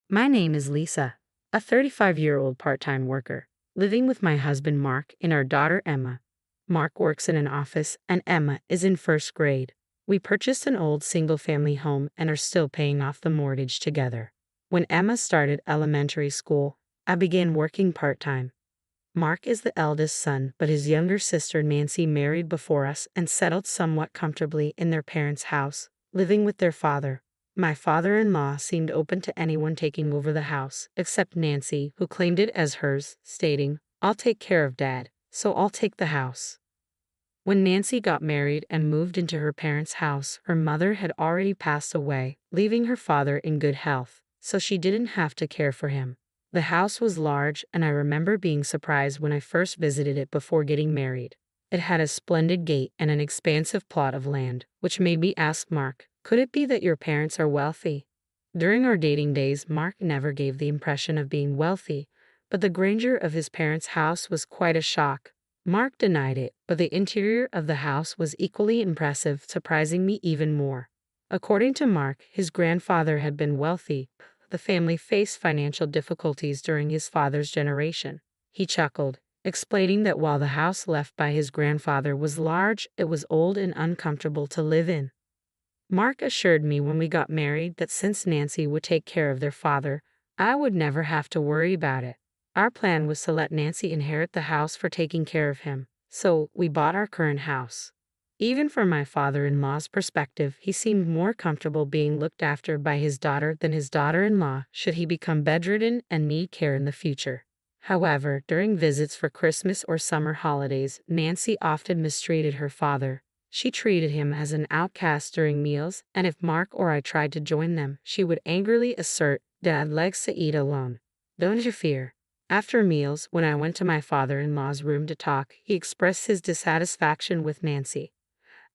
My name is Lisa, a 35-year-old part-time worker, living with my husband Mark and our daughter Emma. Mark works in an office and Emma is in first grade. We purchased an old single-family home and are still paying off the mortgage together. When Emma started elementary school, I began working part-time. Mark is the eldest son, but his younger sister Nancy married before us and settled somewhat comfortably in their parents' house, living with their father. My father-in-law seemed open to anyone taking over the house, except Nancy, who claimed it as hers, stating, "I'll take care of Dad, so I'll take the house." When Nancy got married and moved into her parents' house, her mother had already passed away, leaving her father in good health, so she didn't have to care for him. The house was large, and I remember being surprised when I first visited it before getting married. It had a splendid gate and an expansive plot of land, which made me ask Mark, "Could it be that your parents are wealthy?" During our dating days, Mark never gave the impression of being wealthy, but the grandeur of his parents' house was quite a shock. Mark denied it, but the interior of the house was equally impressive, surprising me even more. According to Mark, his grandfather had been wealthy. The family faced financial difficulties during his father's generation. He chuckled, explaining that while the house left by his grandfather was large, it was old and uncomfortable to live in. Mark assured me when we got married that since Nancy would take care of their father, I would never have to worry about it. Our plan was to let Nancy inherit the house for taking care of him, so we bought our current house. Even from my father-in-law's perspective, he seemed more comfortable being looked after by his daughter than his daughter-in-law should he become bedridden and need care in the future. However, during visits for Christmas or summer holidays, Nancy often mistreated her father. She treated him as an outcast during meals, and if Mark or I tried to join them, she would angrily assert, "Dad likes to eat alone. Don't you fear." After meals, when I went to my father-in-law's room to talk, he expressed his dissatisfaction with Nancy.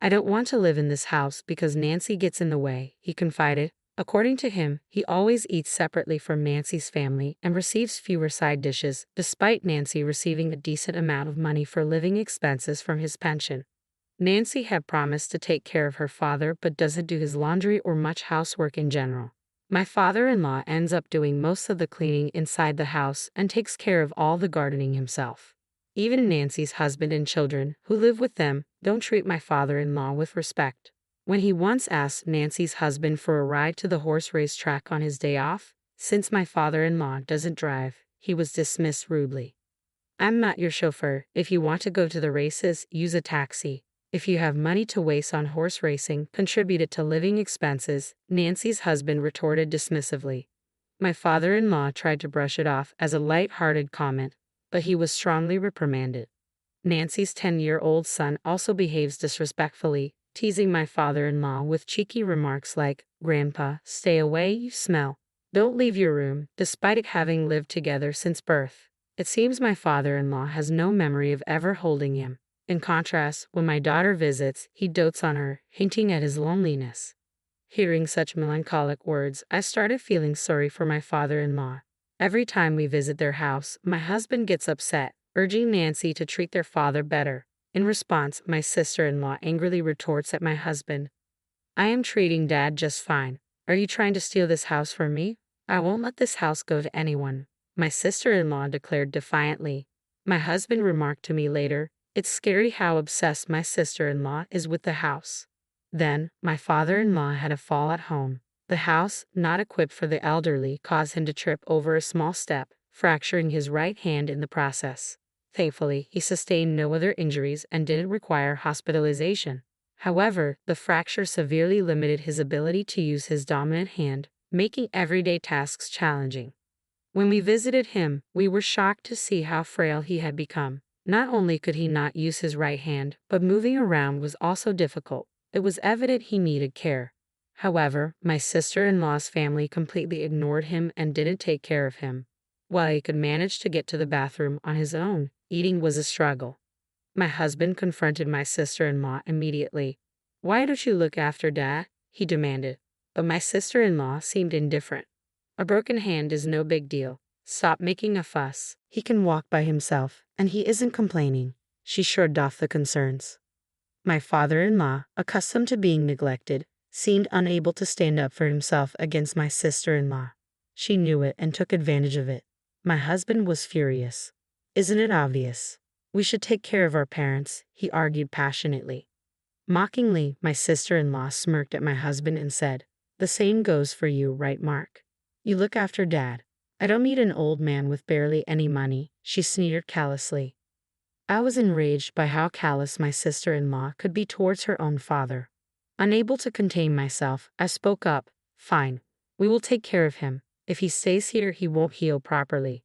"I don't want to live in this house because Nancy gets in the way," he confided. According to him, he always eats separately from Nancy's family and receives fewer side dishes, despite Nancy receiving a decent amount of money for living expenses from his pension. Nancy had promised to take care of her father but doesn't do his laundry or much housework in general. My father-in-law ends up doing most of the cleaning inside the house and takes care of all the gardening himself. Even Nancy's husband and children, who live with them, don't treat my father-in-law with respect. When he once asked Nancy's husband for a ride to the horse race track on his day off, since my father-in-law doesn't drive, he was dismissed rudely. "I'm not your chauffeur. If you want to go to the races, use a taxi. If you have money to waste on horse racing, contribute it to living expenses," Nancy's husband retorted dismissively. My father-in-law tried to brush it off as a light-hearted comment, but he was strongly reprimanded. Nancy's 10-year-old son also behaves disrespectfully, teasing my father-in-law with cheeky remarks like, "Grandpa, stay away, you smell. Don't leave your room," despite it having lived together since birth. It seems my father-in-law has no memory of ever holding him. In contrast, when my daughter visits, he dotes on her, hinting at his loneliness. Hearing such melancholic words, I started feeling sorry for my father-in-law. Every time we visit their house, my husband gets upset, urging Nancy to treat their father better. In response, my sister-in-law angrily retorts at my husband, "I am treating Dad just fine. Are you trying to steal this house from me? I won't let this house go to anyone," my sister-in-law declared defiantly. My husband remarked to me later, "It's scary how obsessed my sister-in-law is with the house." Then, my father-in-law had a fall at home. The house, not equipped for the elderly, caused him to trip over a small step, fracturing his right hand in the process. Thankfully, he sustained no other injuries and didn't require hospitalization. However, the fracture severely limited his ability to use his dominant hand, making everyday tasks challenging. When we visited him, we were shocked to see how frail he had become. Not only could he not use his right hand, but moving around was also difficult. It was evident he needed care. However, my sister-in-law's family completely ignored him and didn't take care of him. While he could manage to get to the bathroom on his own, eating was a struggle. My husband confronted my sister-in-law immediately. "Why don't you look after Dad?" he demanded. But my sister-in-law seemed indifferent. "A broken hand is no big deal. Stop making a fuss. He can walk by himself, and he isn't complaining." She shrugged off the concerns. My father-in-law, accustomed to being neglected, seemed unable to stand up for himself against my sister-in-law. She knew it and took advantage of it. My husband was furious. Isn't it obvious? We should take care of our parents, he argued passionately. Mockingly, my sister-in-law smirked at my husband and said, "The same goes for you, right, Mark? You look after Dad. I don't need an old man with barely any money," she sneered callously. I was enraged by how callous my sister-in-law could be towards her own father. Unable to contain myself, I spoke up. "Fine. We will take care of him. If he stays here, he won't heal properly."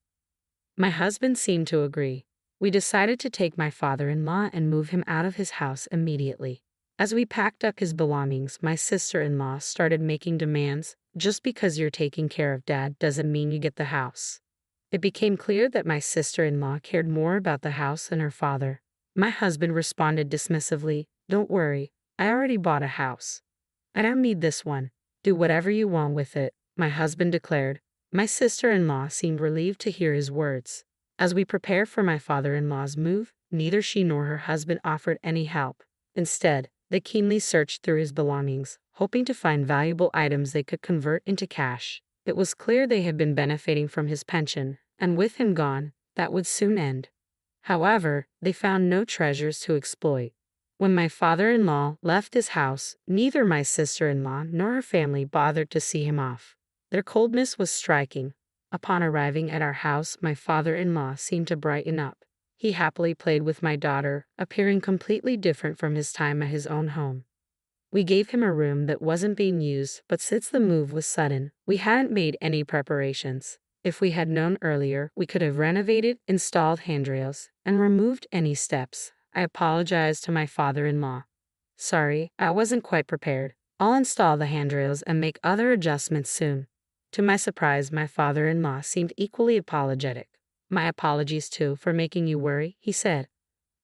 My husband seemed to agree. We decided to take my father-in-law and move him out of his house immediately. As we packed up his belongings, my sister-in-law started making demands. "Just because you're taking care of Dad doesn't mean you get the house." It became clear that my sister-in-law cared more about the house than her father. My husband responded dismissively, "Don't worry, I already bought a house. I don't need this one. Do whatever you want with it," my husband declared. My sister-in-law seemed relieved to hear his words. As we prepared for my father-in-law's move, neither she nor her husband offered any help. Instead, they keenly searched through his belongings, hoping to find valuable items they could convert into cash. It was clear they had been benefiting from his pension, and with him gone, that would soon end. However, they found no treasures to exploit. When my father-in-law left his house, neither my sister-in-law nor her family bothered to see him off. Their coldness was striking. Upon arriving at our house, my father-in-law seemed to brighten up. He happily played with my daughter, appearing completely different from his time at his own home. We gave him a room that wasn't being used, but since the move was sudden, we hadn't made any preparations. If we had known earlier, we could have renovated, installed handrails, and removed any steps. I apologized to my father-in-law. "Sorry, I wasn't quite prepared. I'll install the handrails and make other adjustments soon." To my surprise, my father-in-law seemed equally apologetic. "My apologies too for making you worry," he said.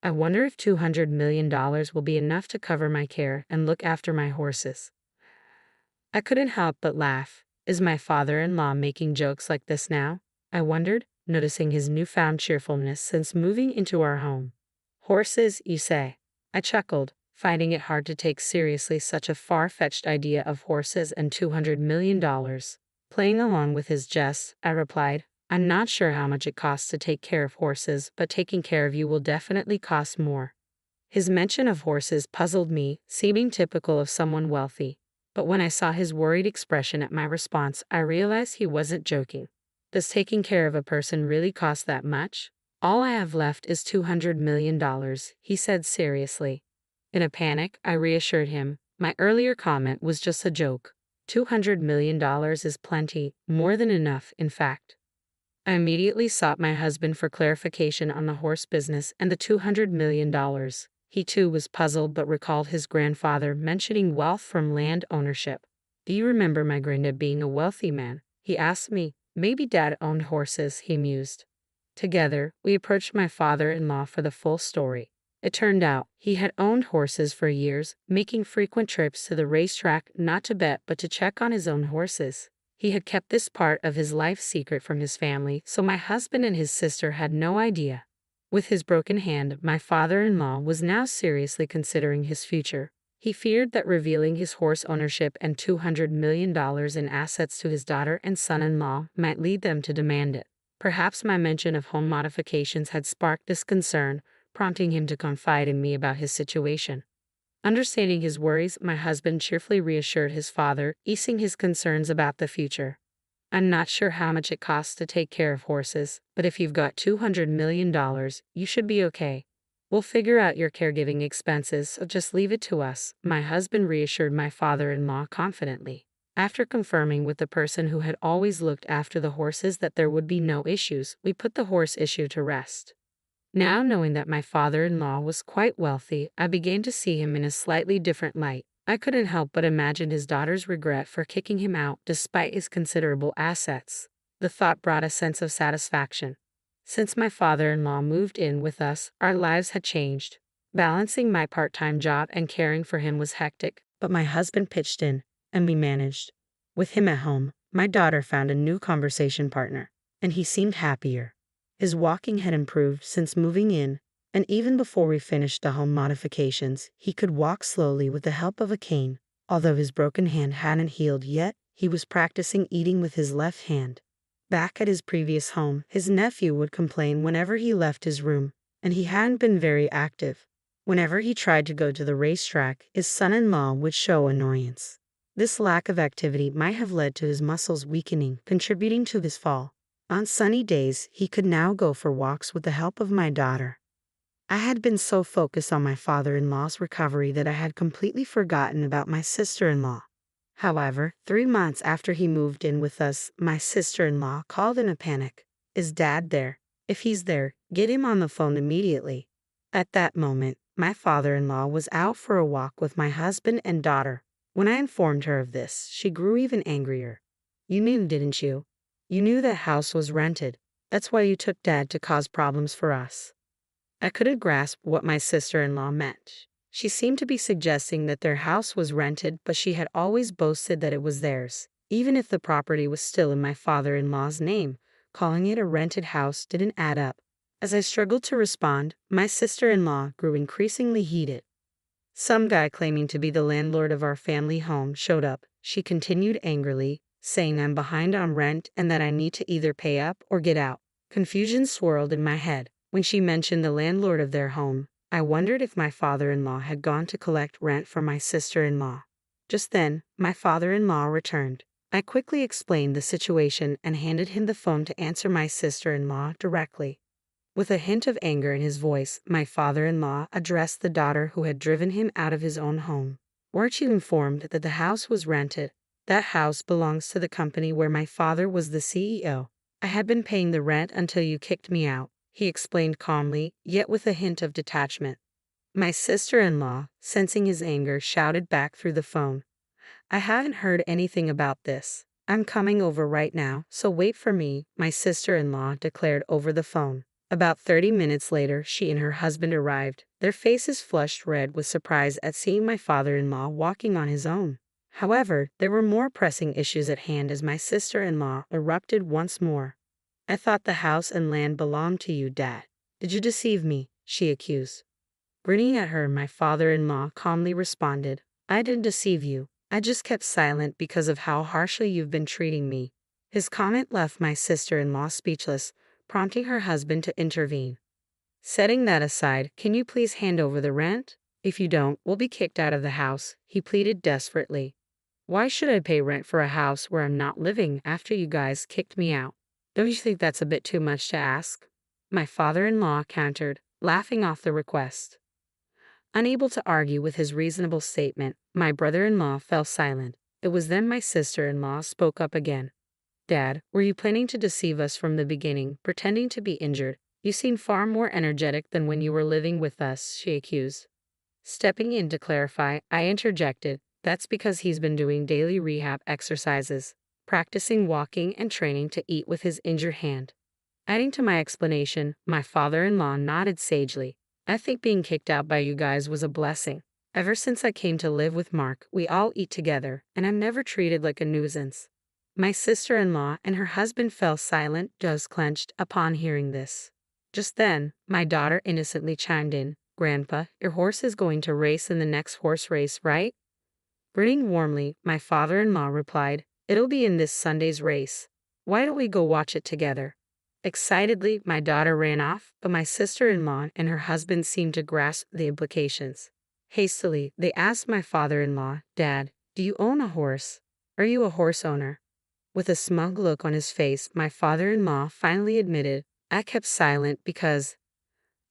"I wonder if $200 million will be enough to cover my care and look after my horses." I couldn't help but laugh. Is my father-in-law making jokes like this now? I wondered, noticing his newfound cheerfulness since moving into our home. "Horses, you say?" I chuckled, finding it hard to take seriously such a far-fetched idea of horses and $200 million. Playing along with his jest, I replied, "I'm not sure how much it costs to take care of horses, but taking care of you will definitely cost more." His mention of horses puzzled me, seeming typical of someone wealthy. But when I saw his worried expression at my response, I realized he wasn't joking. "Does taking care of a person really cost that much?" "All I have left is $200 million, he said seriously. In a panic, I reassured him. My earlier comment was just a joke. $200 million is plenty, more than enough, in fact. I immediately sought my husband for clarification on the horse business and the $200 million. He too was puzzled but recalled his grandfather mentioning wealth from land ownership. "Do you remember my granddad being a wealthy man?" he asked me. "Maybe Dad owned horses," he mused. Together, we approached my father-in-law for the full story. It turned out he had owned horses for years, making frequent trips to the racetrack not to bet but to check on his own horses. He had kept this part of his life secret from his family, so my husband and his sister had no idea. With his broken hand, my father-in-law was now seriously considering his future. He feared that revealing his horse ownership and $200 million in assets to his daughter and son-in-law might lead them to demand it. Perhaps my mention of home modifications had sparked this concern, prompting him to confide in me about his situation. Understanding his worries, my husband cheerfully reassured his father, easing his concerns about the future. "I'm not sure how much it costs to take care of horses, but if you've got $200 million, you should be okay. We'll figure out your caregiving expenses, so just leave it to us," my husband reassured my father-in-law confidently. After confirming with the person who had always looked after the horses that there would be no issues, we put the horse issue to rest. Now knowing that my father-in-law was quite wealthy, I began to see him in a slightly different light. I couldn't help but imagine his daughter's regret for kicking him out despite his considerable assets. The thought brought a sense of satisfaction. Since my father-in-law moved in with us, our lives had changed. Balancing my part-time job and caring for him was hectic, but my husband pitched in, and we managed. With him at home, my daughter found a new conversation partner, and he seemed happier. His walking had improved since moving in, and even before we finished the home modifications, he could walk slowly with the help of a cane. Although his broken hand hadn't healed yet, he was practicing eating with his left hand. Back at his previous home, his nephew would complain whenever he left his room, and he hadn't been very active. Whenever he tried to go to the racetrack, his son-in-law would show annoyance. This lack of activity might have led to his muscles weakening, contributing to his fall. On sunny days, he could now go for walks with the help of my daughter. I had been so focused on my father-in-law's recovery that I had completely forgotten about my sister-in-law. However, 3 months after he moved in with us, my sister-in-law called in a panic. "Is Dad there? If he's there, get him on the phone immediately." At that moment, my father-in-law was out for a walk with my husband and daughter. When I informed her of this, she grew even angrier. "You knew, didn't you? You knew that house was rented. That's why you took Dad to cause problems for us." I couldn't grasp what my sister-in-law meant. She seemed to be suggesting that their house was rented, but she had always boasted that it was theirs, even if the property was still in my father-in-law's name. Calling it a rented house didn't add up. As I struggled to respond, my sister-in-law grew increasingly heated. "Some guy claiming to be the landlord of our family home showed up," she continued angrily, saying I'm behind on rent and that I need to either pay up or get out. Confusion swirled in my head. When she mentioned the landlord of their home, I wondered if my father-in-law had gone to collect rent from my sister-in-law. Just then, my father-in-law returned. I quickly explained the situation and handed him the phone to answer my sister-in-law directly. With a hint of anger in his voice, my father-in-law addressed the daughter who had driven him out of his own home. "Weren't you informed that the house was rented? That house belongs to the company where my father was the CEO. I had been paying the rent until you kicked me out," he explained calmly, yet with a hint of detachment. My sister-in-law, sensing his anger, shouted back through the phone, "I haven't heard anything about this. I'm coming over right now, so wait for me," my sister-in-law declared over the phone. About 30 minutes later, she and her husband arrived, their faces flushed red with surprise at seeing my father-in-law walking on his own. However, there were more pressing issues at hand as my sister-in-law erupted once more. "I thought the house and land belonged to you, Dad. Did you deceive me?" she accused. Grinning at her, my father-in-law calmly responded, "I didn't deceive you. I just kept silent because of how harshly you've been treating me." His comment left my sister-in-law speechless, prompting her husband to intervene. "Setting that aside, can you please hand over the rent? If you don't, we'll be kicked out of the house," he pleaded desperately. "Why should I pay rent for a house where I'm not living after you guys kicked me out? Don't you think that's a bit too much to ask?" My father-in-law countered, laughing off the request. Unable to argue with his reasonable statement, my brother-in-law fell silent. It was then my sister-in-law spoke up again. "Dad, were you planning to deceive us from the beginning, pretending to be injured? You seem far more energetic than when you were living with us," she accused. Stepping in to clarify, I interjected, "That's because he's been doing daily rehab exercises, practicing walking and training to eat with his injured hand." Adding to my explanation, my father-in-law nodded sagely. "I think being kicked out by you guys was a blessing. Ever since I came to live with Mark, we all eat together, and I'm never treated like a nuisance." My sister-in-law and her husband fell silent, jaws clenched, upon hearing this. Just then, my daughter innocently chimed in, "Grandpa, your horse is going to race in the next horse race, right?" Grinning warmly, my father-in-law replied, "It'll be in this Sunday's race. Why don't we go watch it together?" Excitedly, my daughter ran off, but my sister-in-law and her husband seemed to grasp the implications. Hastily, they asked my father-in-law, "Dad, do you own a horse? Are you a horse owner?" With a smug look on his face, my father-in-law finally admitted, "I kept silent because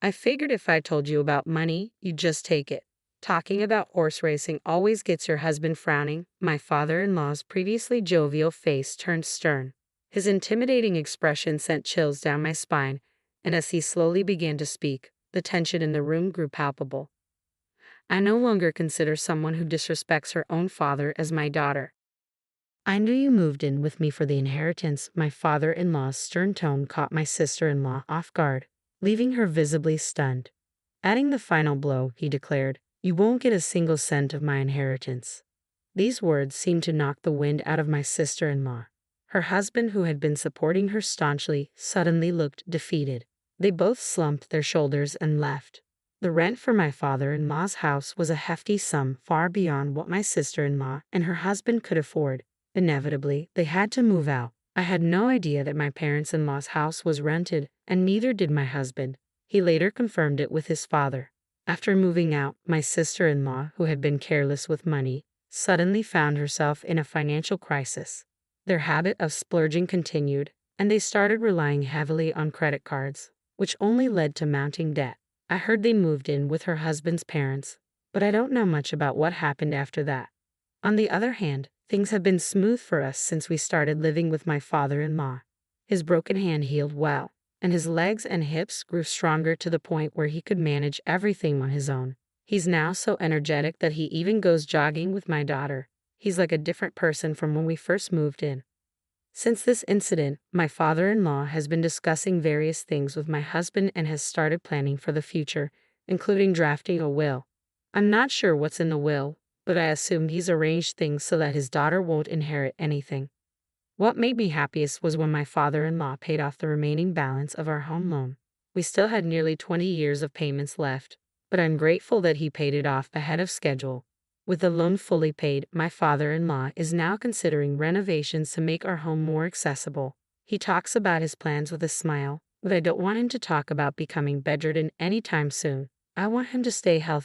I figured if I told you about money, you'd just take it." Talking about horse racing always gets your husband frowning. My father-in-law's previously jovial face turned stern. His intimidating expression sent chills down my spine, and as he slowly began to speak, the tension in the room grew palpable. "I no longer consider someone who disrespects her own father as my daughter. I knew you moved in with me for the inheritance." My father-in-law's stern tone caught my sister-in-law off guard, leaving her visibly stunned. Adding the final blow, he declared, "You won't get a single cent of my inheritance." These words seemed to knock the wind out of my sister-in-law. Her husband, who had been supporting her staunchly, suddenly looked defeated. They both slumped their shoulders and left. The rent for my father-in-law's house was a hefty sum far beyond what my sister-in-law and her husband could afford. Inevitably, they had to move out, I had no idea that my parents-in-law's house was rented, and neither did my husband. He later confirmed it with his father. After moving out, my sister-in-law, who had been careless with money, suddenly found herself in a financial crisis. Their habit of splurging continued, and they started relying heavily on credit cards, which only led to mounting debt. I heard they moved in with her husband's parents, but I don't know much about what happened after that. On the other hand, things have been smooth for us since we started living with my father-in-law. His broken hand healed well, and his legs and hips grew stronger to the point where he could manage everything on his own. He's now so energetic that he even goes jogging with my daughter. He's like a different person from when we first moved in. Since this incident, my father-in-law has been discussing various things with my husband and has started planning for the future, including drafting a will. I'm not sure what's in the will, but I assume he's arranged things so that his daughter won't inherit anything. What made me happiest was when my father-in-law paid off the remaining balance of our home loan. We still had nearly 20 years of payments left, but I'm grateful that he paid it off ahead of schedule. With the loan fully paid, my father-in-law is now considering renovations to make our home more accessible. He talks about his plans with a smile, but I don't want him to talk about becoming bedridden anytime soon. I want him to stay healthy